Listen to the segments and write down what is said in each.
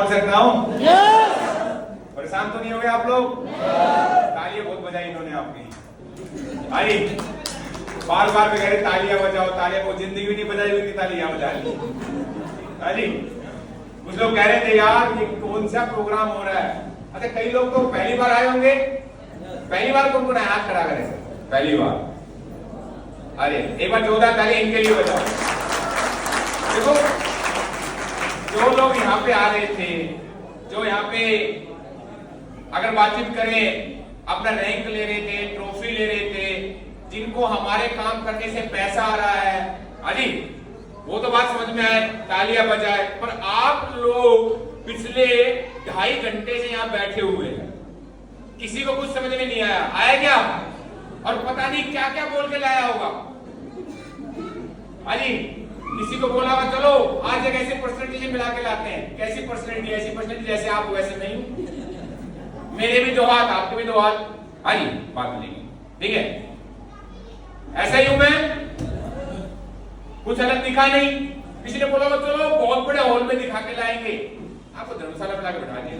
सकता हूँ? परेशान तो नहीं हो गए आप लोग? तालियां बहुत बजाई इन्होंने आपकी। अरे बार बार कह रहे तालियां बजाओ तालियां, वो जिंदगी भी नहीं बजाई हुई तालियां बजा ली। अरे कुछ लोग कह रहे थे यार ये कौन सा प्रोग्राम हो रहा है। अच्छा कई लोग तो पहली बार आए होंगे, पहली बार कौन कौन हाथ खड़ा करे पहली बार? अरे एक बार जोरदार ताली इनके लिए बजाओ। देखो जो लोग यहाँ पे आ रहे थे, जो यहाँ पे अगर बातचीत करें अपना रैंक ले रहे थे, ट्रॉफी ले रहे थे, जिनको हमारे काम करने से पैसा आ रहा है, अरे वो तो बात समझ में आए, तालियां बजाए। पर आप लोग पिछले 2.5 घंटे से यहाँ बैठे हुए हैं, किसी को कुछ समझ में नहीं आया। आया क्या? और पता नहीं क्या क्या बोल के लाया होगा। अरे किसी को बोला होगा चलो आज एक ऐसी पर्सनैलिटी मिला के लाते हैं। कैसी पर्सनैलिटी? ऐसी पर्सनैलिटी जैसे आप वैसे नहीं, मेरे भी 2 हाथ आपके भी 2 हाथ। आई बात नहीं, ठीक है ऐसा ही हूं मैं, कुछ अलग दिखा नहीं। किसी ने बोला चलो बहुत बड़े हॉल में दिखा के लाएंगे, आपको धर्मशाला में लाके बैठा दिया।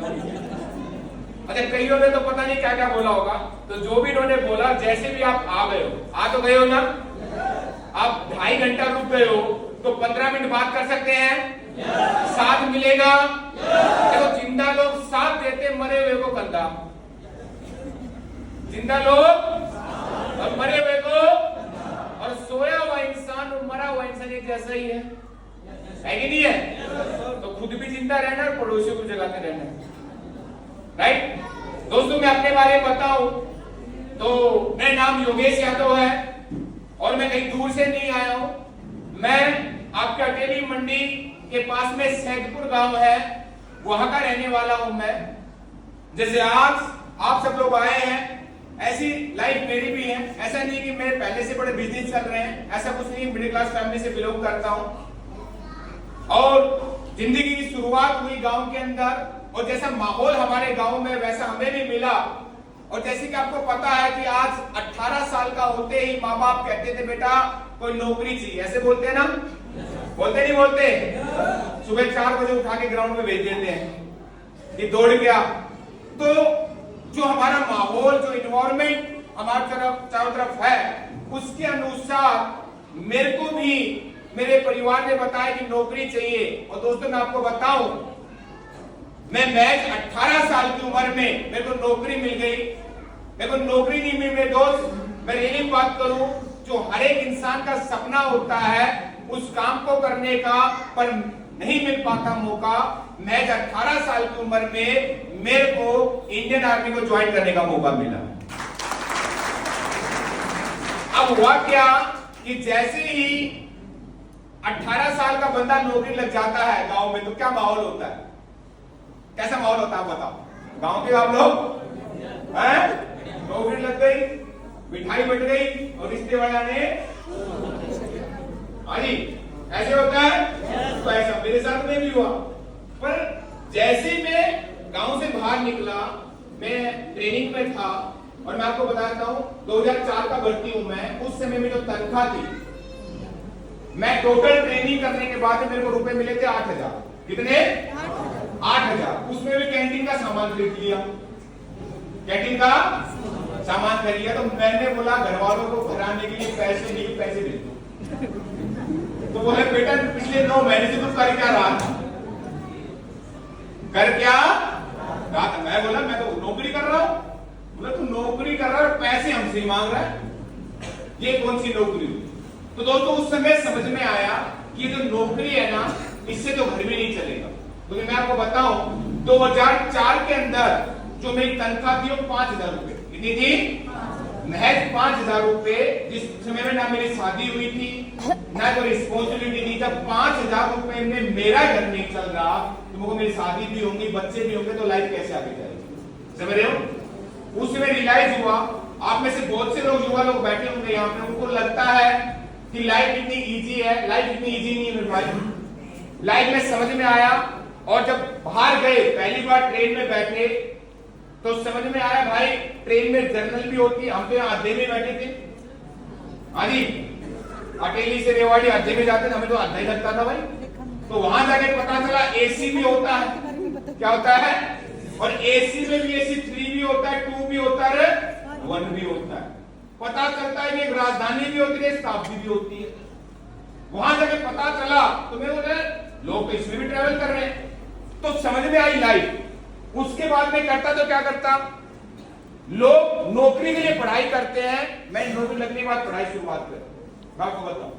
अच्छा कईयों ने तो पता नहीं क्या क्या बोला होगा। तो जो भी इन्होंने बोला, जैसे भी आप आ गए हो, आ तो गए हो ना, आप 2.5 घंटा रुक गए हो तो 15 मिनट बात कर सकते हैं। साथ मिलेगा। देखो जिंदा लोग साथ देते, मरे हुए को कंधा। जिंदा लोग और मरे हुए को, और सोया हुआ इंसान और मरा हुआ इंसान एक जैसा ही है कि नहीं है? तो खुद भी जिंदा रहना और पड़ोसियों को जगाते रहना, राइट? दोस्तों मैं अपने बारे में बताऊं तो मेरा नाम योगेश यादव है और मैं कहीं दूर से नहीं आया हूं। मैं आपके अटेली मंडी के पास में सैदपुर गांव है, वहां का रहने वाला हूं मैं। जैसे आज आप सब लोग आए हैं, ऐसी लाइफ मेरी भी है। ऐसा नहीं कि मेरे पहले से बड़े बिजनेस चल रहे हैं, ऐसा कुछ नहीं। मिडिल क्लास फैमिली से बिलोंग करता हूं और जिंदगी की शुरुआत हुई गांव के अंदर, और जैसा माहौल हमारे गांव में वैसा हमें भी मिला। और जैसे कि आपको पता है कि आज 18 साल का होते ही माँ बाप कहते थे बेटा कोई नौकरी चाहिए, ऐसे बोलते हैं ना? बोलते नहीं बोलते? सुबह 4 बजे उठा के ग्राउंड में भेज देते हैं कि दौड़ गया। तो जो हमारा माहौल, जो इन्वायरमेंट हमारी तरफ चारों तरफ है, उसके अनुसार मेरे को भी मेरे परिवार ने बताया कि नौकरी चाहिए। और दोस्तों मैं आपको बताऊं, मैं 18 साल की उम्र में मेरे को नौकरी मिल गई। मेरे को नौकरी नहीं मिली मेरे दोस्त, मैं रियली बात करूं, जो हर एक इंसान का सपना होता है उस काम को करने का, पर नहीं मिल पाता मौका। मैं 18 साल की उम्र में मेरे को इंडियन आर्मी को ज्वाइन करने का मौका मिला। अब हुआ क्या कि जैसे ही 18 साल का बंदा नौकरी लग जाता है गांव में, तो क्या माहौल होता है? कैसा माहौल होता है बताओ? गांव के आप लोग हैं, नौकरी लग गई, मिठाई बट गई और रिश्ते वाला ने अरे ऐसे होता है। तो ऐसा मेरे साथ में भी हुआ। पर जैसे मैं गांव से बाहर निकला, मैं ट्रेनिंग में था, और मैं आपको बताता हूं 2004 का भर्ती हूं मैं। उस समय में जो तनख्वाह थी, मैं टोटल ट्रेनिंग करने के बाद मेरे को रुपए मिले थे 8,000। कितने? 8,000। उसमें भी कैंटीन का सामान खरीद लिया, कैंटीन का सामान खरीद लिया। तो मैंने बोला घर वालों को घर आने के लिए पैसे नहीं, पैसे भेज दो। तो बोले बेटा पिछले 9 महीने से तुम कर क्या रहा था? कर क्या रहा था? मैं बोला मैं तो नौकरी कर रहा हूं। बोला तू नौकरी कर रहा है, पैसे हमसे मांग रहा है, ये कौन सी नौकरी? तो दोस्तों उस समय समझ में आया कि ये जो नौकरी है ना, इससे तो घर भी नहीं चलेगा। क्योंकि मैं आपको बताऊं 2004 के अंदर जो मेरी तनख्वाह थी वो 5,000 रुपए। कितनी थी? महज 5,000 रुपए। जिस समय में ना मेरी शादी हुई थी, ना कोई रिस्पॉन्सिबिलिटी थी। जब 5,000 रुपए में मेरा घर नहीं चल रहा, तो मुझे मेरी शादी भी होंगी, बच्चे भी होंगे, तो लाइफ कैसे आगे जाएगी? समझ रहे हो? उस समय रियलाइज हुआ, आप में से बहुत से लोग, युवा लोग बैठे होंगे यहाँ पे, उनको लगता है कि लाइफ इतनी इजी है। लाइफ इतनी इजी नहीं है मेरे भाई। लाइफ में समझ में आया, और जब बाहर गए, पहली बार ट्रेन में बैठे, तो समझ में आया भाई ट्रेन में जर्नल भी होती है। हम तो यहाँ अड्डे में बैठे थे, हाजी अटेली से रेवाड़ी अड्डे में जाते थे, हमें तो अड्डा ही लगता था भाई। तो वहां जाके पता चला एसी भी होता है। क्या होता है? और एसी में भी एसी 3 भी होता है, 2 भी होता है, 1 भी होता है। पता चलता है कि एक राजधानी भी होती है, शताब्दी भी होती है। वहां जाके पता चला तो मैं बोले लोग तो इसमें भी ट्रेवल कर रहे हैं, तो समझ में आई लाइफ। उसके बाद में करता तो क्या करता, लोग नौकरी के लिए पढ़ाई करते हैं, मैं नौकरी लगने के बाद पढ़ाई शुरुआत कर। मैं आपको बताऊं,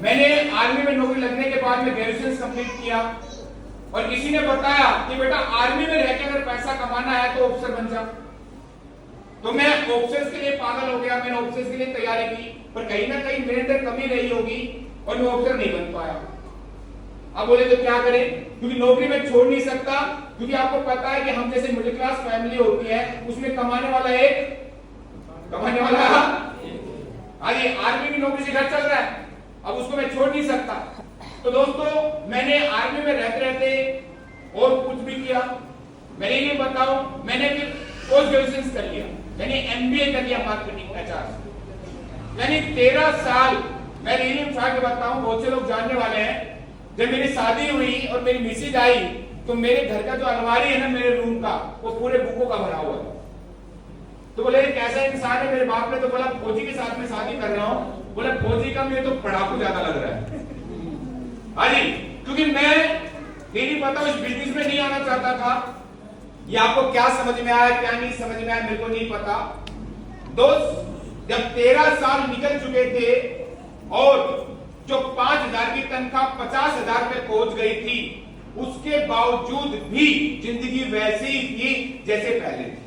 मैंने आर्मी में नौकरी लगने के बाद में ग्रेजुएशन कंप्लीट किया और किसी ने बताया कि बेटा आर्मी में रहकर अगर पैसा कमाना है तो ऑफिसर बन जा। तो मैं ऑफिसर्स के लिए पागल हो गया, मैंने ऑफिसर्स के लिए तैयारी की, पर कहीं ना कहीं मेरे अंदर कमी रही होगी और मैं ऑफिसर नहीं बन पाया। अब बोले तो क्या करें, क्योंकि नौकरी में छोड़ नहीं सकता, क्योंकि आपको पता है कि हम जैसे मिडिल क्लास फैमिली होती है उसमें कमाने वाला हाँ जी, आर्मी की नौकरी से घर चल रहा है, अब उसको मैं छोड़ नहीं सकता। तो दोस्तों मैंने आर्मी में रहते रहते और कुछ भी किया, मैंने ये बताऊं, मैंने फिर पोस्ट ग्रेजुएशन कर लिया, मैंने एमबीए कर लिया मार्केटिंग एचआर, यानी 13 साल। मैं रियली उठा के बताऊं, बहुत से लोग जानने वाले हैं, जब मेरी शादी हुई और मेरी मिसेज आई तो मेरे घर का जो अलमारी है ना मेरे रूम का, वो पूरे बुकों का भरा हुआ है। तो बोले कैसा इंसान है, मेरे बाप ने तो बोला फौजी के साथ में शादी कर रहा हूं, बोला फौजी का मुझे तो पढ़ाकू ज्यादा लग रहा है। हाँ जी, क्योंकि मैं ये नहीं पता उस बिजनेस में नहीं आना चाहता था। ये आपको क्या समझ में आया क्या नहीं समझ में आया मेरे को नहीं पता। दोस्त जब 13 साल निकल चुके थे और जो 5,000 की तनख्वाह 50,000 पे पहुंच गई थी, उसके बावजूद भी जिंदगी वैसी ही थी जैसे पहले थी।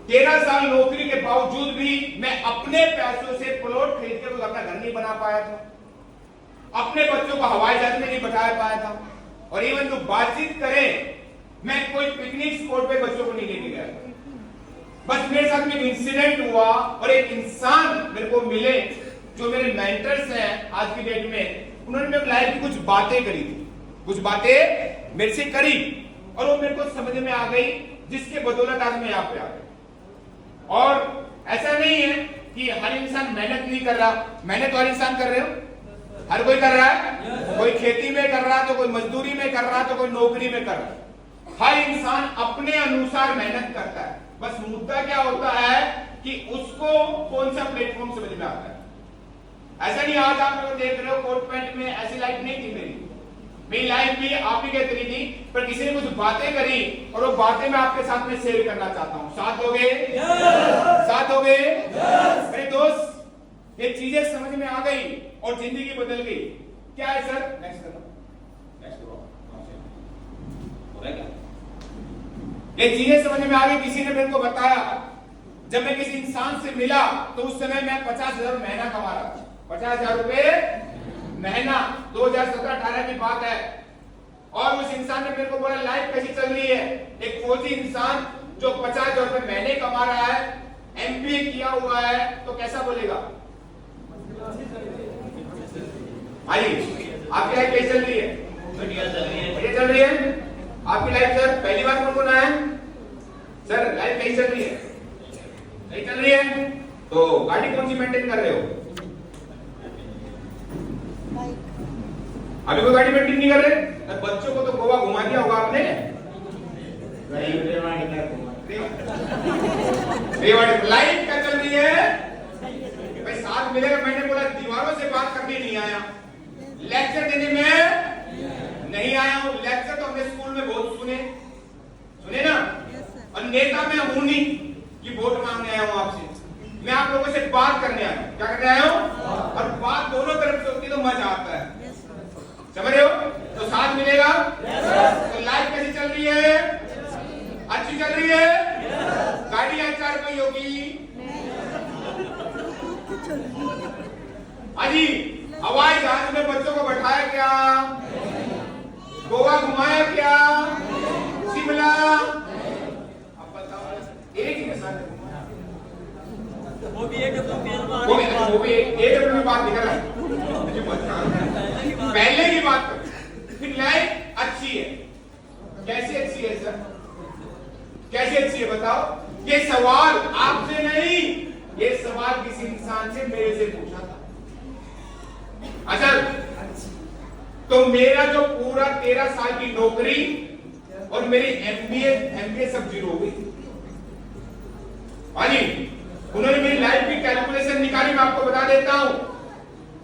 13 साल नौकरी के बावजूद भी मैं अपने पैसों से प्लॉट खरीद के अपना घर नहीं बना पाया था, अपने बच्चों को हवाई जहाज में नहीं बैठा पाया था, और इवन तो बातचीत करें मैं कोई पिकनिक स्पॉट पे बच्चों को नहीं लेके गया। बस मेरे साथ में इंसिडेंट हुआ और एक इंसान मेरे को मिले जो मेरे मेंटर्स हैं आज की डेट में, उन्होंने मेरे लाइफ की कुछ बातें करी थी, कुछ बातें मेरे से करी और वो मेरे को समझ में आ गई, जिसके बदौलत आज मैं यहाँ पे आ गया। और ऐसा नहीं है कि हर इंसान मेहनत नहीं कर रहा, मेहनत हर इंसान कर रहे हो, हर कोई कर रहा है, कोई खेती में कर रहा है तो कोई मजदूरी में कर रहा है तो कोई नौकरी में कर रहा है। हर इंसान अपने अनुसार मेहनत करता है, बस मुद्दा क्या होता है कि उसको कौन सा प्लेटफॉर्म समझ में आता है। ऐसा नहीं आज आप लोग देख रहे हो कोट पैंट में, ऐसी लाइफ नहीं थी मेरी लाइफ भी आप ही के तरीके थी, पर किसी ने कुछ बातें करी और वो बातें मैं आपके साथ में शेयर करना चाहता हूं। साथ दोगे? साथ दोगे? मेरे दोस्त ये चीजें समझ में आ गई और जिंदगी बदल गई। क्या है सर? नेक्स्ट करो, नेक्स्ट करो। हो रहा है क्या? ये चीजें समझ में आ गई, किसी ने मेरे को बताया। जब मैं किसी इंसान से मिला तो उस समय मैं 50,000 महीना कमा रहा था, 50,000 रुपए महीना, 2017-18 की बात है। और उस इंसान ने मेरे को बोला लाइफ कैसी चल रही है। एक फौजी इंसान जो 50,000 रुपए महीने कमा रहा है, एमबीए किया हुआ है, तो कैसा बोलेगा? आइए आपकी लाइफ कैसी चल रही है? बढ़िया चल रही है। आपकी लाइफ सर पहली बार कौन कौन आया सर? लाइफ कैसी चल रही है? नहीं चल रही है तो गाड़ी कौन सी मेंटेन कर रहे हो? अभी कोई गाड़ी मेंटेन नहीं कर रहे? बच्चों को तो गोवा घुमा दिया होगा आपने। लाइफ क्या चल रही है भाई? साथ मिलेगा। मैंने बोला दीवारों से बात करने नहीं आया, लेक्चर देने में नहीं आया हूं। लेक्चर तो हमने स्कूल में बहुत सुने ना, और नेता मैं हूं नहीं कि वोट मांगने आया हूं आपसे। मैं आप लोगों से बात करने आया हूं। क्या करने आया हूं? और बात दोनों तरफ से होती तो मजा आता है, समझ रहे हो? तो साथ मिलेगा। तो लाइफ कैसी चल रही है? अच्छी चल रही है। गाड़ी अच्छा कोई होगी? अजी हवाई जहाज में बच्चों को बैठाया क्या? गोवा घुमाया क्या? शिमला? अब बताओ एक ही के साथ वो भी एक बात निकल रहा है। पहले की बात कर, फिर लाइफ अच्छी है। कैसे अच्छी है सर? कैसे अच्छी है बताओ? ये सवाल आपसे नहीं, ये सवाल किसी इंसान से मेरे से पूछा था। अच्छा, तो मेरा जो पूरा 13 साल की नौकरी और मेरी एमबीए सब जीरो हो गई। हाँ जी, उन्होंने मेरी लाइफ की कैलकुलेशन निकाली, मैं आपको बता देता हूं।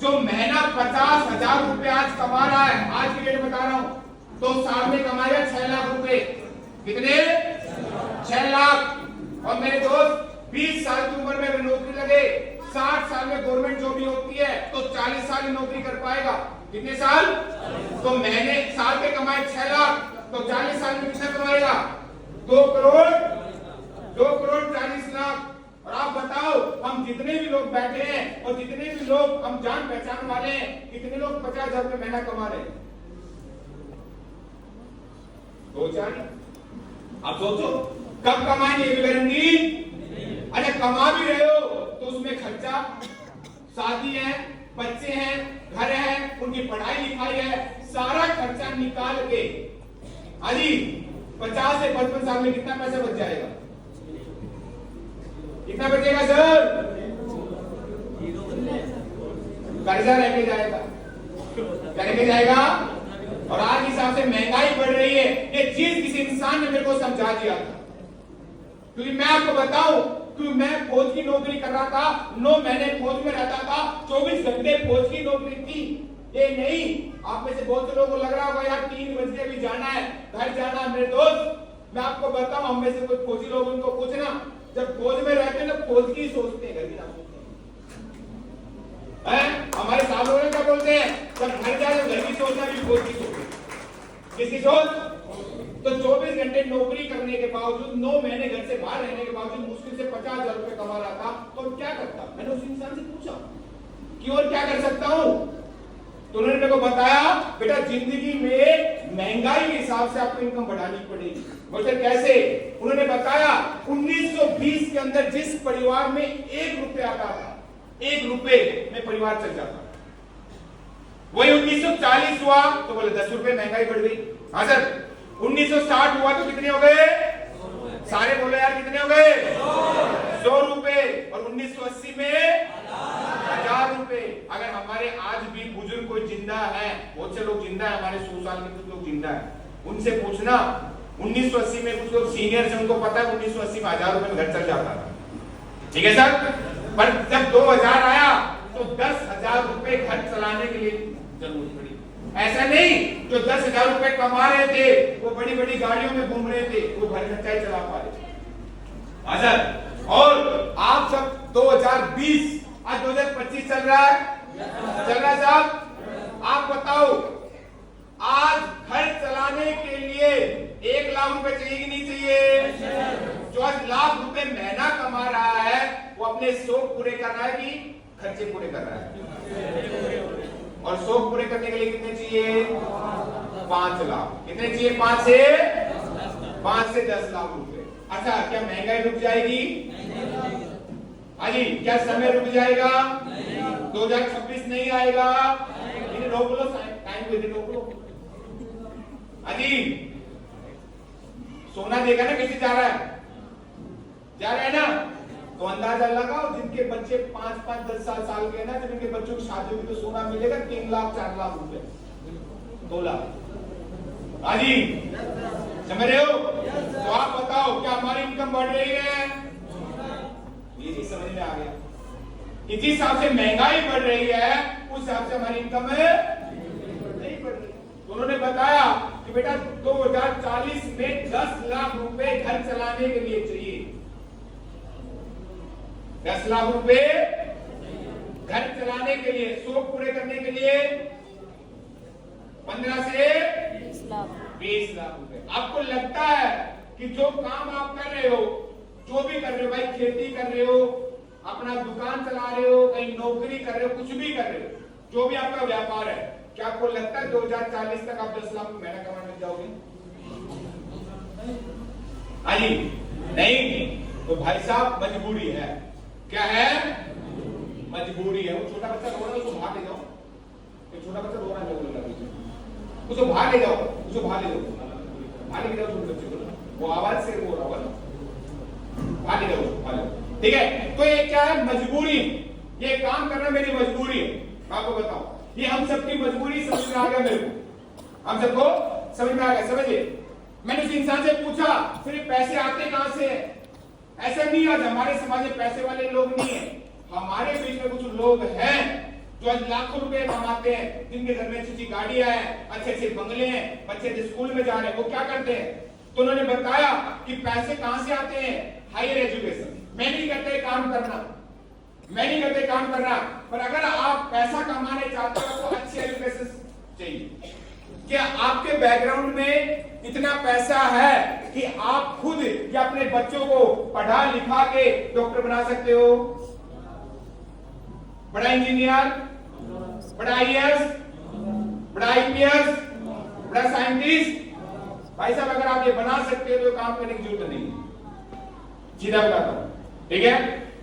जो महीना 50,000 रुपए आज कमा रहा है, आज की डेट बता रहा हूं, तो साल में कमाएगा 6 लाख रुपए। कितने? 6 लाख। और मेरे दोस्त 20 साल की उम्र में नौकरी लगे, 60 साल में गवर्नमेंट जॉब भी होती है, तो 40 साल ही नौकरी कर पाएगा। कितने साल? तो महीने साल के कमाए 6 लाख, तो 40 साल में कितना कमाएगा? 2 करोड़ 40 लाख। और आप बताओ, हम जितने भी लोग बैठे हैं और जितने भी लोग हम जान पहचान वाले हैं, कितने लोग 50,000 रुपए महीना कमा रहे हैं? 2-4। आप सोचो कब कमाएंगे, ये गारंटी? अरे कमा भी रहे हो तो उसमें खर्चा, शादी है, बच्चे हैं, घर है, उनकी पढ़ाई लिखाई है, सारा खर्चा निकाल के अजी 50 से 55 साल में कितना पैसा बच जाएगा? कितना बचेगा सर? कर्जा लेके जाएगा, लेके जाएगा। और आज हिसाब से महंगाई बढ़ रही है, ये चीज किसी इंसान ने मेरे को समझा दिया था। क्योंकि मैं आपको बताऊं, क्योंकि मैं फौज की नौकरी कर रहा था, 9 महीने फौज में रहता था, 24 घंटे फौज की नौकरी थी। ये नहीं, आप में से बहुत से लोगों को लग रहा होगा यार 3 बजे अभी जाना है, घर जाना है। मेरे दोस्त, मैं आपको बताऊं, हम में से कोई फौजी लोग, उनको पूछना, जब फौज में रहते हैं तो फौज की सोचते हैं, घर की ना सोचते हैं। हमारे साहब लोग क्या बोलते हैं, जब घर जाए तो घर की सोचना भी फौज की सोच। किसकी सोच? तो 24 घंटे नौकरी करने के बावजूद, 9 महीने घर से बाहर रहने के बावजूद मुश्किल से 50,000 रुपए कमा रहा था, तो क्या करता? मैंने उस इंसान से पूछा कि और क्या कर सकता हूं? तो उन्होंने मेरे को बताया, बेटा जिंदगी में महंगाई के हिसाब से आपको इनकम बढ़ानी पड़ेगी। बोलते कैसे? उन्होंने बताया 1920 के अंदर जिस परिवार में 1 रुपया आता था, 1 रुपए में परिवार चल जाता, वही 1940 हुआ तो बोले 10 रुपए महंगाई बढ़ गई। हाँ सर, 1960 हुआ तो कितने हो गए? सारे बोले यार कितने हो गए? 100 रुपए। और 1980 में 1000 रुपए। अगर हमारे आज भी बुजुर्ग कोई जिंदा है, बहुत से लोग जिंदा है, हमारे 100 साल के कुछ लोग जिंदा है, उनसे पूछना 1980 में, कुछ लोग सीनियर से, उनको पता है 1980 में 1000 रुपए में घर चल जाता था। ठीक है सर? पर जब 2000 आया तो 10,000 रुपए घर चलाने के लिए जरूरत पड़ी। ऐसा नहीं जो 10,000 रुपए कमा रहे थे वो बड़ी बड़ी गाड़ियों में घूम रहे थे, वो घर खर्चा ही चला पा रहे। और आप सब 2020, आज 2025 चल रहा है, चल रहा है साहब। आप बताओ, आज घर चलाने के लिए 1 लाख रुपए चाहिए कि नहीं चाहिए? जो आज लाख रुपए महीना कमा रहा है, वो अपने शौक पूरे कर रहा है कि खर्चे पूरे कर रहा है? और शौक पूरे करने के लिए कितने चाहिए? 5 लाख। कितने चाहिए? 5 से 10 लाख रुपए। अच्छा, क्या महंगाई रुक जाएगी? अजी, क्या समय रुक जाएगा? 2026 नहीं आएगा? इन्हें रोक लो, टाइम को इन्हें रोक लो। अजी, सोना देगा ना, कैसे जा रहा है? जा रहा है ना? तो अंदाजा लगाओ, जिनके बच्चे 5-5, 10 साल के हैं ना, जब इनके बच्चों की शादी होगी तो सोना मिलेगा 3 लाख 4 लाख रुपए, 2 लाख। हाजी, समझ रहे हो? तो आप बताओ, क्या हमारी इनकम बढ़ रही है? ये चीज समझ में आ गया। इस हिसाब से महंगाई बढ़ रही है, उस हिसाब से हमारी इनकम नहीं बढ़ रही। तो उन्होंने बताया कि बेटा 2040 में 10 लाख रुपए घर चलाने के लिए चाहिए। 10 लाख रुपए घर चलाने के लिए, शौक पूरे करने के लिए 15 से 20 लाख रुपए। आपको लगता है कि जो काम आप कर रहे हो, जो भी कर रहे हो, भाई खेती कर रहे हो, अपना दुकान चला रहे हो, कहीं नौकरी कर रहे हो, कुछ भी कर रहे हो, जो भी आपका व्यापार है, क्या आपको लगता है 2040 तक आप 10 लाख महीना कमाने लग जाओगे? अजी नहीं। तो भाई साहब, मजबूरी है। क्या है? मजबूरी है। वो छोटा बच्चा रो रहा है, उसको बाहर ले जाओ। एक छोटा बच्चा रो रहा है, उसको बाहर ले जाओ, उसको बाहर ले जाओ, बाहर ले जाओ छोटे बच्चे को, वो आवाज से रो रहा होगा ना, बाहर ले जाओ, बाहर। ठीक है? तो ये क्या है? मजबूरी। ये काम करना मेरी मजबूरी है। आपको बताओ, ये हम सबकी मजबूरी समझ में आ गया मेरे को, हम सबको समझ में आ गया। समझिए, मैंने उस इंसान से पूछा फिर पैसे आते कहां से है? ऐसा नहीं, आज हमारे समाज में पैसे वाले लोग नहीं है, हमारे बीच में कुछ लोग हैं जो आज लाखों रुपए कमाते हैं, जिनके घर में अच्छी गाड़ियां हैं, अच्छे अच्छे बंगले हैं, बच्चे अच्छे स्कूल में जा रहे हैं। वो क्या करते हैं? तो उन्होंने बताया कि पैसे कहां से आते हैं? Higher education. मैं नहीं कहते काम करना, मैं नहीं कहते काम करना, पर अगर आप पैसा कमाने चाहते हो तो अच्छी एजुकेशन चाहिए। क्या आपके बैकग्राउंड में इतना पैसा है कि आप खुद या अपने बच्चों को पढ़ा लिखा के डॉक्टर बना सकते हो, बड़ा इंजीनियर, बड़ा आईएएस, बड़ा आईपीएस, बड़ा साइंटिस्ट? भाई साहब, अगर आप ये बना सकते हो तो काम करने की जरूरत नहीं, सीधा बताता हूं, ठीक है।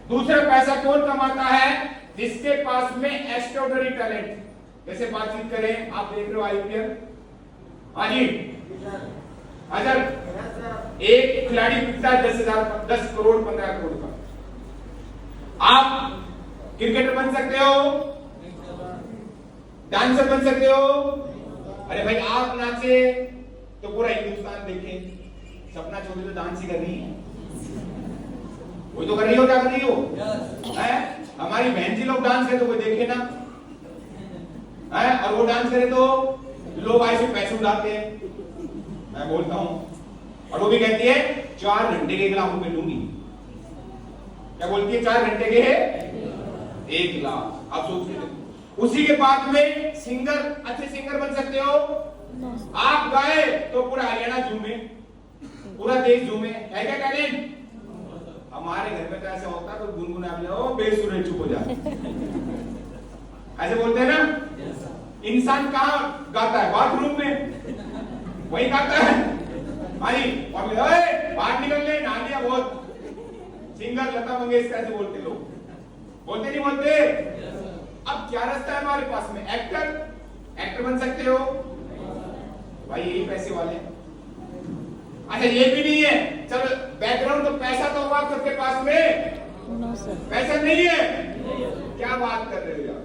दूसरा, पैसा कौन कमाता है? जिसके पास में एक्स्ट्राऑर्डिनरी टैलेंट। जैसे बातचीत करें, आप देख रहे हो आईपीएल, हाँ जी, अगर एक खिलाड़ी बिकता है 10 करोड़ 15 करोड़ का। आप क्रिकेटर बन सकते हो, डांसर बन सकते हो। अरे भाई, आप नाचे तो पूरा हिंदुस्तान देखे। सपना चौधरी तो डांस ही कर रही है, कोई तो कर रही हो, क्या कर रही हो? हमारी बहन जी लोग डांस करे तो कोई देखे ना, है? और वो डांस करे तो लोग ऐसे पैसे उड़ाते हैं। मैं बोलता हूं, और वो भी कहती है 4 घंटे के 1 लाख रुपए लूंगी। क्या बोलती है? 4 घंटे के 1 लाख। आप सोच के उसी के बाद में सिंगर, अच्छे सिंगर बन सकते हो। आप गाए तो पूरा हरियाणा झूमे, पूरा देश झूमे। है क्या टैलेंट? हमारे घर में तो ऐसा होता है, तो गुनगुना भी हो, बेसुरे चुप हो जाए। ऐसे बोलते हैं ना। इंसान कहाँ गाता है? बाथरूम में, वही गाता है भाई। और बाहर निकल ले, नहा लिया बहुत। सिंगर लता मंगेशकर ऐसे बोलते लोग, बोलते नहीं बोलते? अब क्या रास्ता है हमारे पास में? एक्टर बन सकते हो भाई, यही पैसे वाले। अच्छा, ये भी नहीं है, चलो बैकग्राउंड, तो पैसा तो होगा सबके पास में, पैसा नहीं है? क्या बात कर रहे हो यार,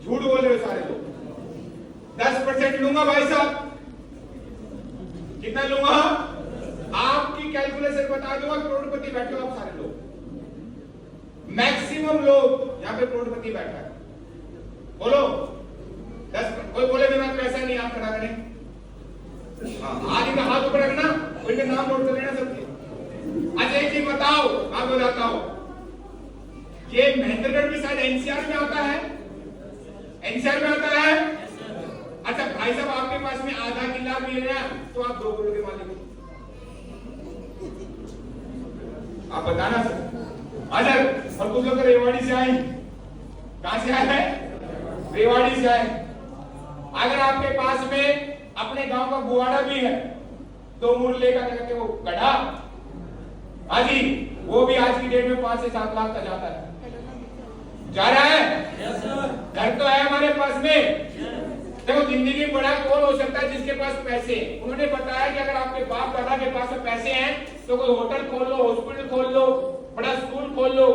झूठ बोल रहे हो सारे लोग। 10% लूंगा भाई साहब। कितना लूंगा? आपकी कैलकुलेशन बता दूंगा, करोड़पति बैठे हो आप सारे लोग। मैक्सिमम लोग यहाँ पे करोड़पति बैठा है। बोलो 10। कोई बोले मेरे पास पैसा नहीं, आप खड़ा करें। आगे का हाथ ऊपर रखना, उनके नाम नोट कर लेना सबके। अच्छा, एक चीज बताओ, मैं बताता हूं, ये महेंद्रगढ़ भी शायद एनसीआर में आता है, एनसीआर में आता है। अच्छा भाई साहब, आपके पास में आधा किला भी है तो आप 2 करोड़ के मालिक हो। आप बताना सर। अच्छा, और कुछ लोग रेवाड़ी से आए, कहां से आए हैं? रेवाड़ी से आए। अगर आपके पास में अपने गांव का गुवाड़ा भी है, 2 मुरले का करके वो गढ़ा, हाँ जी, वो भी आज की डेट में 5 से 7 लाख का जाता है। जा रहा है? घर तो है हमारे पास में। देखो, जिंदगी में बड़ा कौन हो सकता है? जिसके पास पैसे। उन्होंने बताया कि अगर आपके बाप दादा के पास में पैसे हैं तो कोई होटल खोल लो, हॉस्पिटल खोल लो, बड़ा स्कूल खोल लो।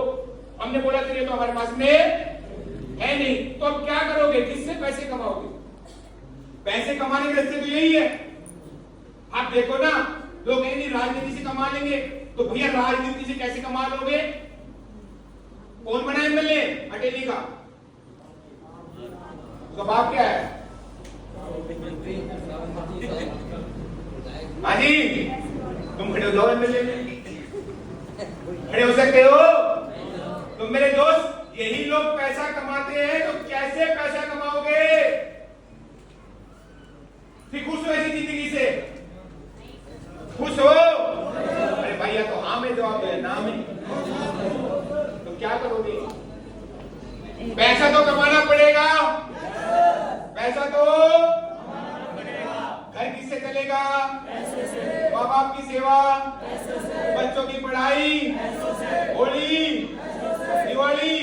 हमने बोला चलिए, तो हमारे पास में है नहीं, तो अब क्या करोगे? किससे पैसे कमाओगे? पैसे कमाने के रास्ते तो यही है। आप देखो ना, लोग नहीं राजनीति से कमा लेंगे, तो भैया राजनीति से कैसे कमा लोगे? कौन बना एमएलए? अटेली का। तो बाप क्या है? हाँ जी, तुम खड़े हो जाओ एमएलए में, खड़े हो सकते हो तुम मेरे दोस्त। यही लोग पैसा कमाते हैं, तो कैसे पैसा कमाओगे? फिर खुश हो ऐसी जिंदगी से? खुश हो? अरे भैया, तो हाँ में जवाब है, ना में तो क्या करोगे? पैसा तो कमाना पड़ेगा, पैसा तो घर किससे चलेगा? माँ बाप की सेवा, बच्चों की पढ़ाई, होली, दिवाली,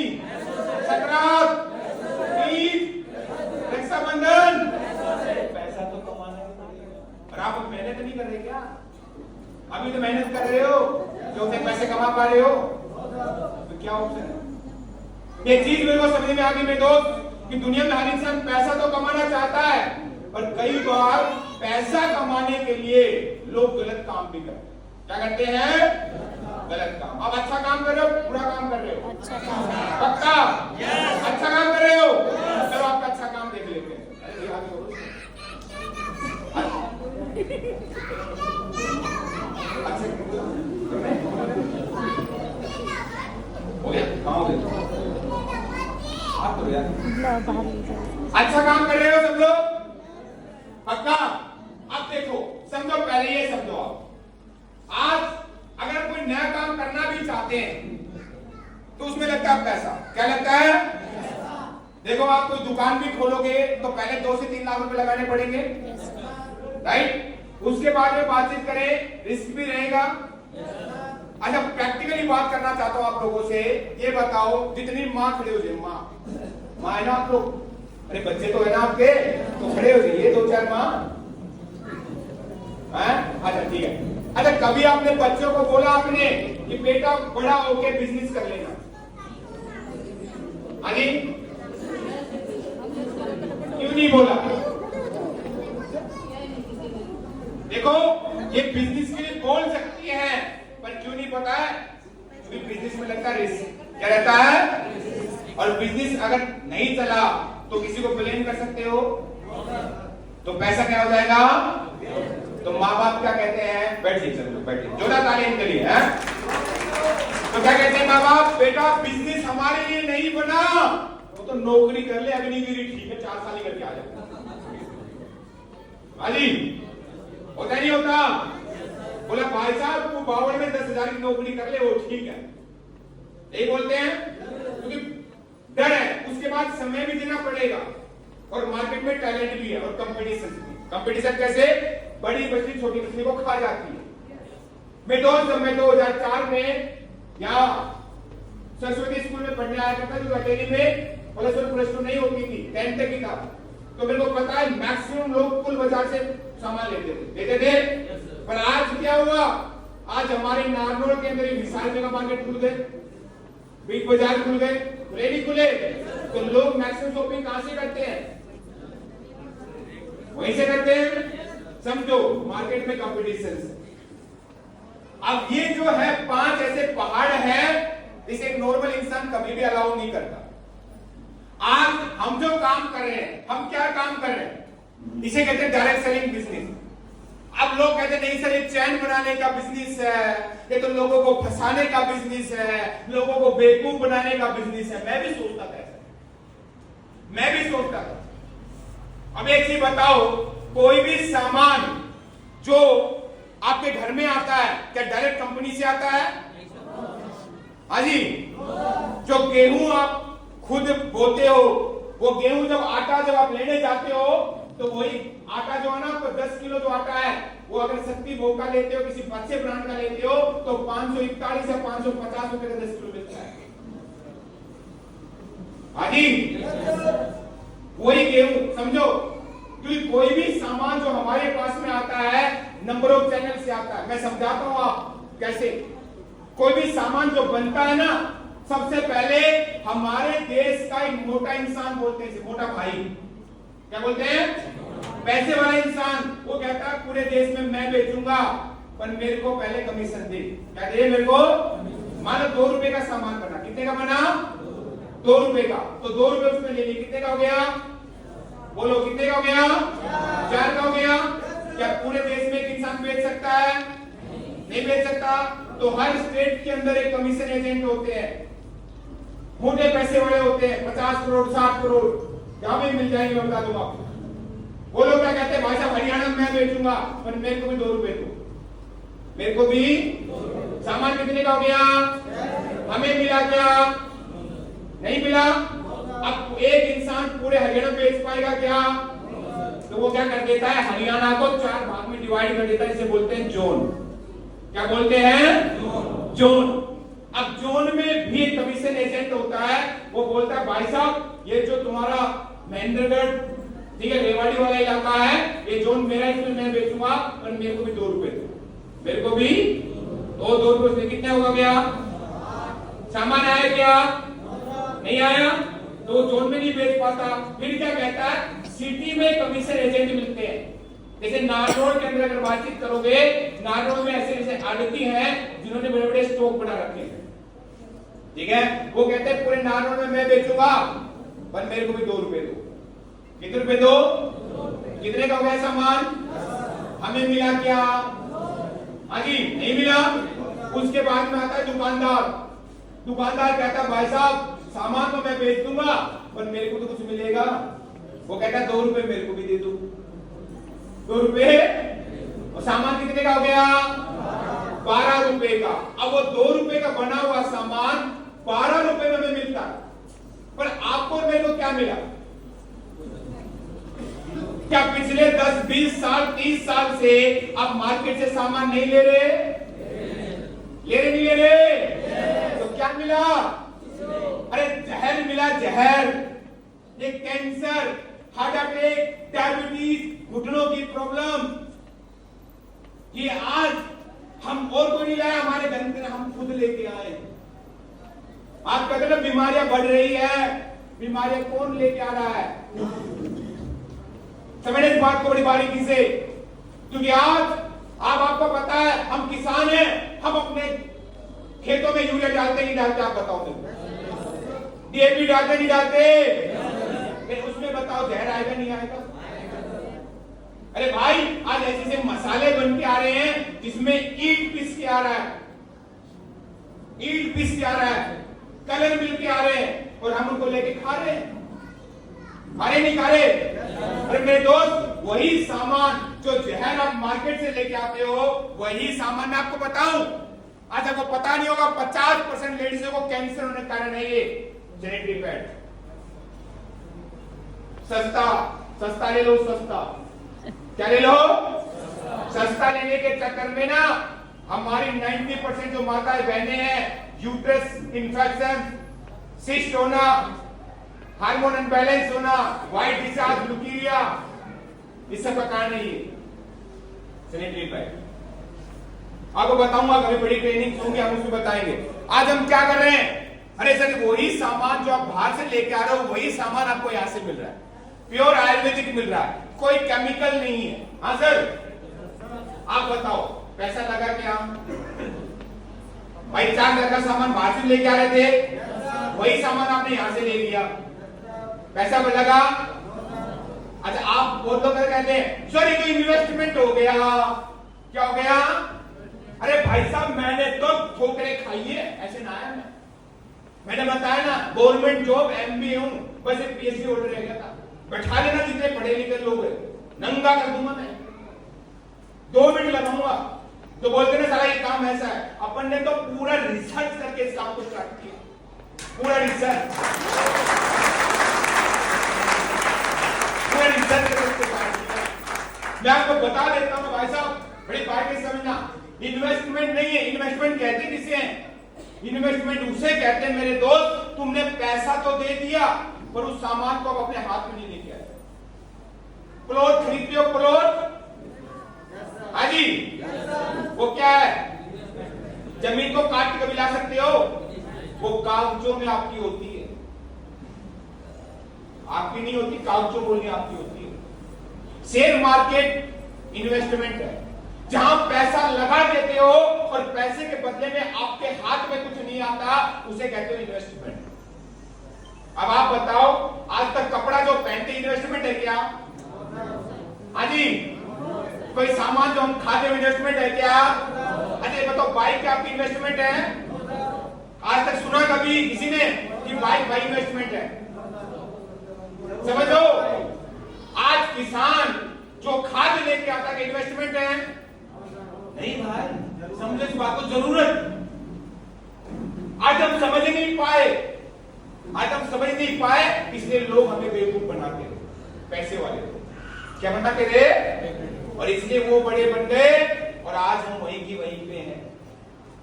संक्रांत, ईद, रक्षाबंधन, पैसा तो कमाना पड़ेगा। और आप मेहनत नहीं कर रहे क्या? अभी तो मेहनत कर रहे हो, जो से पैसे कमा पा रहे हो, तो क्या ऑप्शन है? ये चीज मेरे को समझ में आ गई मेरे दोस्त, कि दुनिया में हर इंसान पैसा तो कमाना चाहता है, पर कई बार पैसा कमाने के लिए लोग गलत काम भी करते हैं। क्या करते हैं? गलत काम। अब अच्छा काम कर रहे हो, बुरा काम कर रहे हो? अच्छा काम। पक्का? अच्छा काम कर रहे हो? चलो आपका अच्छा काम देख लेते हैं। हो गया? कहाँ हो गया? हाथ तो यार। अच्छा काम कर रहे हो सब लोग? पक्का? अब देखो, समझो, पहले ये समझो आप, आज अगर कोई नया काम करना भी चाहते हैं तो उसमें लगता है पैसा। क्या लगता है? देखो, आप कोई दुकान भी खोलोगे तो पहले 2 से 3 लाख रुपए लगाने पड़ेंगे, राइट? उसके बाद में बातचीत करें, रिस्क भी रहेगा। अच्छा, प्रैक्टिकली बात करना चाहता हूं आप लोगों से, ये बताओ, जितनी माँ खड़े हो जाए, माँ है ना आप लोग? अरे बच्चे तो है ना आपके, तो खड़े हो जाइए 2-4 माँ। अच्छा ठीक है। अच्छा, कभी आपने बच्चों को बोला आपने कि बेटा बड़ा होके बिजनेस कर लेना? अरे क्यों नहीं बोला? देखो, ये बिजनेस के लिए बोल सकती है, पर क्यों नहीं पता है? क्योंकि बिजनेस में लगता है रिस्क। क्या रहता है? और बिजनेस अगर नहीं चला तो किसी को ब्लेम कर सकते हो, तो पैसा क्या हो जाएगा? तो माँ बाप क्या कहते हैं? बैठिए, चलो बैठिए, जोरदार ताली इनके लिए है। तो क्या कहते हैं माँ बाप? बेटा बिजनेस हमारे लिए नहीं बना, वो तो नौकरी कर ले, अग्निवीर ठीक है, 4 साल ही करके आ जाए। हाजी होता नहीं होता? बोला भाई साहब तू 52 में 10,000 की नौकरी कर ले, वो ठीक है, यही बोलते हैं, क्योंकि डर है। उसके बाद समय भी देना पड़ेगा, और मार्केट में टैलेंट भी है, और कंपटीशन भी। कंपटीशन कैसे? बड़ी मछली छोटी मछली को खा जाती है। मैं 2004 में यहाँ सरस्वती स्कूल में पढ़ने आया करता, जो अटेली में +1 +2 नहीं होती थी, 10th तक की था। तो मेरे को पता है मैक्सिमम लोग कुल बाजार से सामान लेते थे। पर आज क्या हुआ? आज हमारे नारनौल के अंदर विशाल जगह मार्केट खुल गए, बिग बाजार खुल गए, नहीं खुले, तो लोग मैक्सिमम शॉपिंग कहां से करते हैं? वहीं से करते हैं। समझो, मार्केट में कंपटीशन। अब ये जो है 5 ऐसे पहाड़ है, इसे एक नॉर्मल इंसान कभी भी अलाउ नहीं करता। आज हम जो काम कर रहे हैं, हम क्या काम कर रहे हैं? इसे कहते हैं डायरेक्ट सेलिंग बिजनेस। अब लोग कहते हैं नहीं सर, ये चैन बनाने का बिजनेस है, ये तो लोगों को फंसाने का बिजनेस है, लोगों को बेवकूफ बनाने का बिजनेस है। मैं भी सोचता था ऐसा, मैं भी सोचता था। अब एक चीज बताओ, कोई भी सामान जो आपके घर में आता है, क्या डायरेक्ट कंपनी से आता है? हाँ जी। जो गेहूं आप खुद बोते हो, वो गेहूं जब आटा जब आप लेने जाते हो, तो वही आटा जो है ना, आपको 10 किलो जो आटा है, वो अगर शक्ति भोग का लेते हो, किसी अच्छे ब्रांड का लेते हो, तो 541 या 550 रुपए का 10 किलो मिलता है। हाँ जी, वही गेहूं। समझो, क्योंकि कोई भी सामान जो हमारे पास में आता है, नंबर ऑफ चैनल से आता है। मैं समझाता हूं आप कैसे। कोई भी सामान जो बनता है ना, सबसे पहले हमारे देश का एक मोटा इंसान बोलते हैं, मोटा भाई, क्या बोलते हैं? पैसे वाला इंसान। वो कहता है पूरे देश में मैं बेचूंगा, पर मेरे को पहले कमीशन दे। क्या दे मेरे को? मानो 2 रुपए का सामान बना, कितने का बना? 2 रुपए का। तो 2 रुपए उसमें ले लिए, कितने का हो गया? बोलो कितने का हो गया? 4 का हो गया। क्या पूरे देश में एक इंसान बेच सकता है? नहीं बेच सकता। तो हर स्टेट के अंदर एक कमीशन एजेंट होते हैं, मोटे पैसे वाले होते हैं, 50 करोड़ 60 करोड़ क्या भी मिल जाएंगे, बता दूंगा आपको। वो लोग क्या कहते हैं? भाई साहब हरियाणा में मैं बेचूंगा, पर मेरे को भी 2 रुपए दो, मेरे को भी। सामान कितने का हो गया? हमें मिला क्या? नहीं मिला। अब एक इंसान पूरे हरियाणा बेच पाएगा क्या? तो वो क्या कर देता है? हरियाणा को 4 भाग में डिवाइड कर देता है, इसे बोलते हैं जोन। क्या बोलते हैं? जोन। अब जोन में भी एक कमीशन एजेंट होता है, वो बोलता है भाई साहब ये जो तुम्हारा महेंद्रगढ़, ठीक है, रेवाड़ी वाला इलाका है, ये जोन मेरा, इसमें मैं बेचूंगा, पर मेरे को भी 2 रुपए दो, मेरे को भी। तो 2 रुपए से कितना हो गया? सामान आया क्या? नहीं आया, तो जोन में नहीं बेच पाता। फिर क्या कहता है? सिटी में कमीशन एजेंट मिलते हैं, जैसे नारनौल के अंदर अगर बातचीत करोगे, नारनौल में ऐसे ऐसे आड़ती हैं जिन्होंने बड़े बड़े स्टॉक बना रखे हैं, ठीक है। वो कहते हैं पूरे नारनौल में मैं बेचूंगा, पर मेरे को भी 2 रुपए दो। कितने रुपए दो? कितने का हो गया सामान? हमें मिला क्या? हाँ जी, नहीं मिला। उसके बाद में आता है दुकानदार। दुकानदार कहता है भाई साहब सामान तो मैं बेच दूंगा, पर मेरे को तो कुछ मिलेगा। वो कहता है 2 रुपए मेरे को भी दे दो। 2 रुपए, और सामान कितने का हो गया? 12 रुपए का। अब वो 2 रुपए का बना हुआ सामान 12 रुपए में हमें मिलता है, पर आपको और मेरे को क्या मिला? क्या पिछले 10, 20 साल, 30 साल से आप मार्केट से सामान नहीं ले रहे? नहीं ले रहे? तो क्या मिला? अरे जहर मिला, जहर। ये कैंसर, हार्ट अटैक, डायबिटीज, घुटनों की प्रॉब्लम, ये आज हम और कोई नहीं लाया, हमारे घर में हम खुद लेके आए। आप कहते ना बीमारियां बढ़ रही है, बीमारियां कौन लेके आ रहा है? समझे इस बात को बड़ी बारीकी से, क्योंकि आज आपको पता है हम किसान हैं, हम अपने खेतों में यूरिया डालते नहीं डालते? आप बताओ मुझे, डीएपी डालते नहीं डालते? फिर उसमें बताओ जहर आएगा नहीं आएगा? अरे भाई आज ऐसे ऐसे मसाले बन के आ रहे हैं जिसमें ईंट पीस के आ रहा है, ईंट पीस के आ रहा है, कलर मिल के आ रहे हैं, और हम उनको लेके खा रहे हैं। अरे नहीं खा रहे? अरे मेरे दोस्त, वही सामान जो जहर आप मार्केट से लेके आते हो, वही सामान मैं आपको बताऊं, आज आपको पता नहीं होगा 50% लेडीजों को कैंसर होने का कारण है ये सैनिटरी पैड। सस्ता सस्ता ले लो, सस्ता क्या ले लो? सस्ता लेने के चक्कर में ना हमारी 90% जो माताएं बहनें हैं, यूट्रस इन्फेक्शन, सिस्ट होना, हार्मोन अनबैलेंस होना, व्हाइट डिस्चार्ज, ल्यूकीरिया, इस सब का कारण है ये सैनिटरी पैड। आपको बताऊंगा, कभी बड़ी ट्रेनिंग होंगी हम उसमें बताएंगे। आज हम क्या कर रहे हैं? अरे सर वही सामान जो आप बाहर से लेके आ रहे हो, वही सामान आपको यहां से मिल रहा है, प्योर आयुर्वेदिक मिल रहा है, कोई केमिकल नहीं है। हाँ सर, आप बताओ पैसा लगा क्या? भाई 4 लाख का सामान बाहर से लेके आ रहे थे, वही सामान आपने यहां से ले लिया, पैसा लगा? अच्छा आप बहुत लोग कहते हैं सर ये तो इन्वेस्टमेंट हो गया। क्या हो गया? अरे भाई साहब मैंने तो ठोकरे खाई है, ऐसे ना आया मैंने बताया ना, गवर्नमेंट जॉब एमबीए हूं, बस एक पीएचडी होल्डर रह गया था। बैठा लेना जितने पढ़े लिखे लोग हैं, नंगा कर दूंगा मैं, 2 मिनट लगाऊंगा। तो बोलते ना सारा ये काम ऐसा है, अपन ने तो पूरा रिसर्च करके इस काम को स्टार्ट किया, पूरा रिसर्च करके स्टार्ट किया। मैं आपको बता देता हूं भाई साहब, बड़ी बात है समझना, इन्वेस्टमेंट नहीं है, इन्वेस्टमेंट कहते किसे हैं? इन्वेस्टमेंट उसे कहते हैं मेरे दोस्त, तुमने पैसा तो दे दिया पर उस सामान को आप अपने हाथ में नहीं लेके आए। प्लॉट खरीदते हो, प्लॉट, हाँ जी, वो क्या है? जमीन को काट के कभी ला सकते हो? वो कागजों में आपकी होती है, आपकी नहीं होती, कागजों बोलनी आपकी होती है। शेयर मार्केट इन्वेस्टमेंट है, जहां पैसा लगा देते हो और पैसे के बदले में आपके हाथ में कुछ नहीं आता, उसे कहते हो इन्वेस्टमेंट। अब आप बताओ, आज तक कपड़ा जो पहनते इन्वेस्टमेंट है क्या? हाँ जी, कोई सामान जो हम खाते इन्वेस्टमेंट है क्या? अच्छा बताओ, बाइक क्या आपकी इन्वेस्टमेंट है? आज तक सुना कभी किसी ने कि बाइक भाई इन्वेस्टमेंट है? समझो, आज किसान जो खाद लेके आता है इन्वेस्टमेंट है? नहीं भाई, समझो इस बात को, जरूरत आज हम समझ नहीं पाए, आज हम समझ नहीं पाए, इसलिए लोग हमें बेवकूफ बनाते हैं, पैसे वाले लोग क्या बनाते रहे, और इसलिए वो बड़े बन गए और आज हम वहीं की वहीं पे हैं।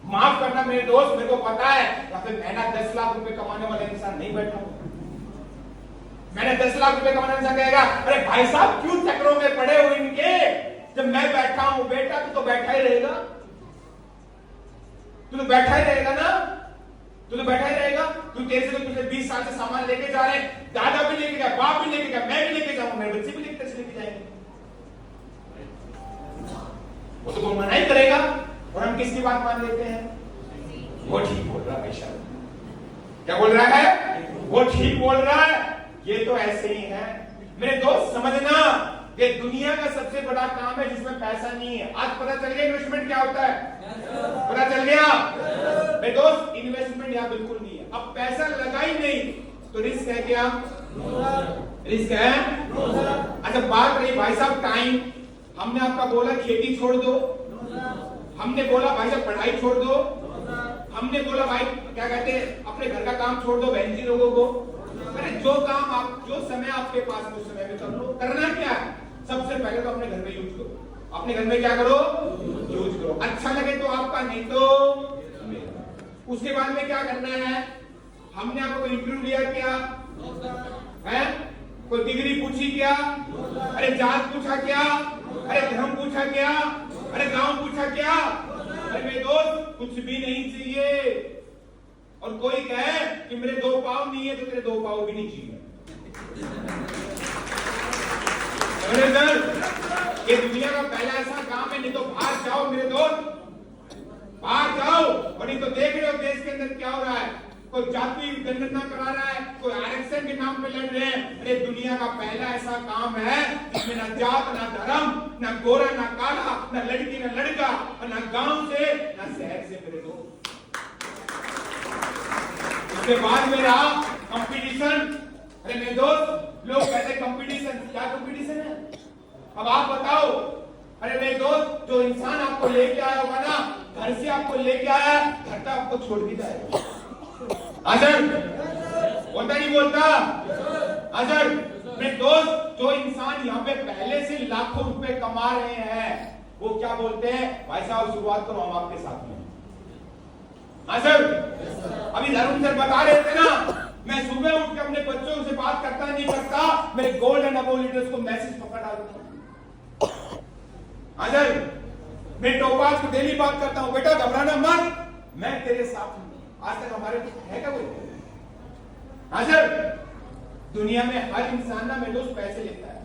माफ करना मेरे दोस्त, मेरे को पता है या फिर महीना 10 लाख रुपए कमाने वाला इंसान नहीं बैठा हूं। मैंने 10 लाख रुपए कमाने इंसान कहेगा अरे भाई साहब क्यों चक्रों में पड़े हो इनके, जब मैं बैठा हूं। बेटा तू तो बैठा ही रहेगा, तू तो बैठा ही रहेगा ना, तू तो बैठा ही रहेगा। तू तेरे से तो पिछले 20 साल से सामान लेके जा रहे हैं, दादा भी लेके गया, बाप भी लेके गया, मैं भी लेके जाऊंगा, मेरे बच्चे भी लेके जाएंगे। वो तो कोई मना ही करेगा, और हम किसकी बात मान लेते हैं? वो ठीक बोल रहा है भाई साहब, क्या बोल रहा है? वो ठीक बोल रहा है, ये तो ऐसे ही है। मेरे दोस्त समझना, ये दुनिया का सबसे बड़ा काम है जिसमें पैसा नहीं है। आज पता चल गया इन्वेस्टमेंट क्या होता है? पता चल गया मेरे दोस्त, इन्वेस्टमेंट यहाँ बिल्कुल नहीं है। अब पैसा लगा ही नहीं तो रिस्क है क्या? रिस्क है। अच्छा बात रही भाई साहब टाइम, हमने आपका बोला खेती छोड़ दो, हमने बोला भाई साहब पढ़ाई छोड़ दो, हमने बोला भाई क्या कहते हैं अपने घर का काम छोड़ दो बहन जी लोगों को। अरे जो काम आप, जो समय आपके पास उस समय में कर लो। करना क्या है? सबसे पहले तो अपने घर में यूज करो, अपने घर में क्या करो? यूज करो। अच्छा लगे तो आपका, नहीं तो उसके बाद में क्या करना है? हमने आपको इंटरव्यू लिया क्या है? कोई डिग्री पूछी क्या? अरे जात पूछा क्या? अरे धर्म पूछा क्या? अरे गांव पूछा क्या? अरे मेरे दोस्त कुछ भी नहीं चाहिए। और कोई कहे कि मेरे 2 पाँव नहीं है तो तेरे 2 पाँव भी नहीं चाहिए। अरे सर ये दुनिया का पहला ऐसा काम है, नहीं तो बाहर जाओ मेरे दोस्त, बाहर जाओ। और नहीं तो देख रहे हो देश के अंदर क्या हो रहा है, कोई जाति जनगणना करा रहा है, कोई आरक्षण के नाम पे लड़ रहे हैं। अरे दुनिया का पहला ऐसा काम है जिसमें ना जात ना धर्म, ना गोरा ना काला, ना लड़की ना लड़का, और ना गांव से ना शहर से मेरे दोस्त। उसके बाद में रहा कंपटीशन। अरे मेरे दोस्त लोग कहते कंपटीशन, क्या कंपटीशन है? अब आप बताओ। अरे मेरे दोस्त जो इंसान आपको लेके आया होगा ना, घर से आपको लेके आया, घर तक आपको छोड़ भी जाएगा। अजर बोलता नहीं बोलता? अजर मेरे दोस्त जो इंसान यहाँ पे पहले से लाखों रुपए कमा रहे हैं, वो क्या बोलते हैं? भाई साहब शुरुआत करो हम आपके साथ में। अजर अभी धर्म सर बता रहे थे ना, मैं सुबह उठ के अपने बच्चों से बात करता नहीं करता, मेरे गोल्ड एंड अबव लीडर्स को मैसेज पकड़ डालता हूं। अजर मैं टोपाज को डेली बात करता हूं, बेटा घबराना मत, मैं तेरे साथ हूं। आज तक हमारे है क्या कोई? अजर दुनिया में हर इंसान ना मेरे दोस्त पैसे लेता है।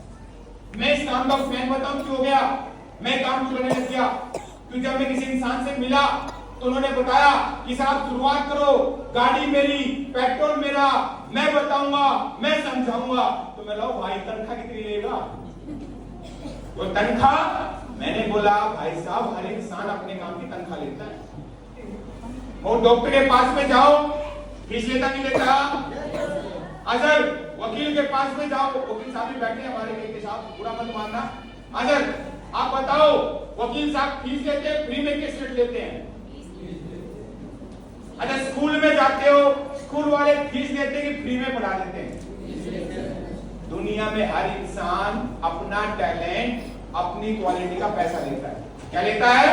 मैं इस काम का फैन बताऊं क्यों हो गया? मैं काम क्यों करने लग गया? क्योंकि जब मैं किसी इंसान से मिला तो उन्होंने बताया कि साहब शुरुआत करो, गाड़ी मेरी, पेट्रोल मेरा, मैं बताऊंगा, मैं समझाऊंगा। तो मैं लो भाई तनख्वाह कितनी लेगा? वो तनख्वाह मैंने बोला भाई साहब हर इंसान अपने काम की तनख्वाह लेता है। और डॉक्टर के पास में जाओ, फीस लेता नहीं लेता? अगर वकील के पास में जाओ, वकील साहब भी बैठे हमारे के साथ, पूरा मत मानना। अगर आप बताओ वकील साहब फीस लेते हैं, फ्री में केस लेते हैं? अच्छा स्कूल में जाते हो, स्कूल वाले फीस लेते हैं कि फ्री में पढ़ा देते हैं? दुनिया में हर इंसान अपना टैलेंट, अपनी क्वालिटी का पैसा लेता है। क्या लेता है?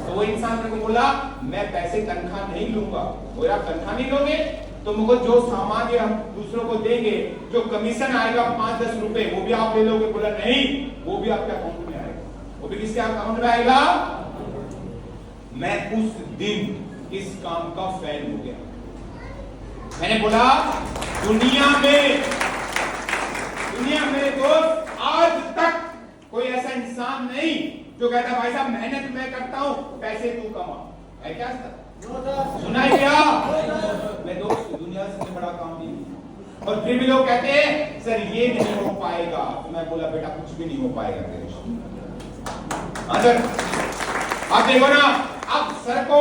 तो वो इंसान मेरे को बोला मैं पैसे तनख्वाह नहीं लूंगा। और आप तनख्वाह नहीं लोगे तो मुझको जो सामान ये हम दूसरों को देंगे, जो कमीशन आएगा 5-10 रुपए, वो भी आप ले लोगे? बोला नहीं, वो भी आपके अकाउंट में आएगा। वो भी किसके अकाउंट में आएगा? मैं उस दिन इस काम का फैन हो गया। मैंने बोला दुनिया में दोस्त आज तक कोई ऐसा इंसान नहीं जो कहता भाई साहब मेहनत मैं करता हूं, पैसे तू कमा। है क्या सुना है क्या? मैं दोस्त दुनिया से सबसे बड़ा काम नहीं। और फिर भी लोग कहते हैं सर ये नहीं हो पाएगा। तो मैं बोला बेटा कुछ भी नहीं हो पाएगा तेरे से। हाँ सर आप देखो ना, आप सर को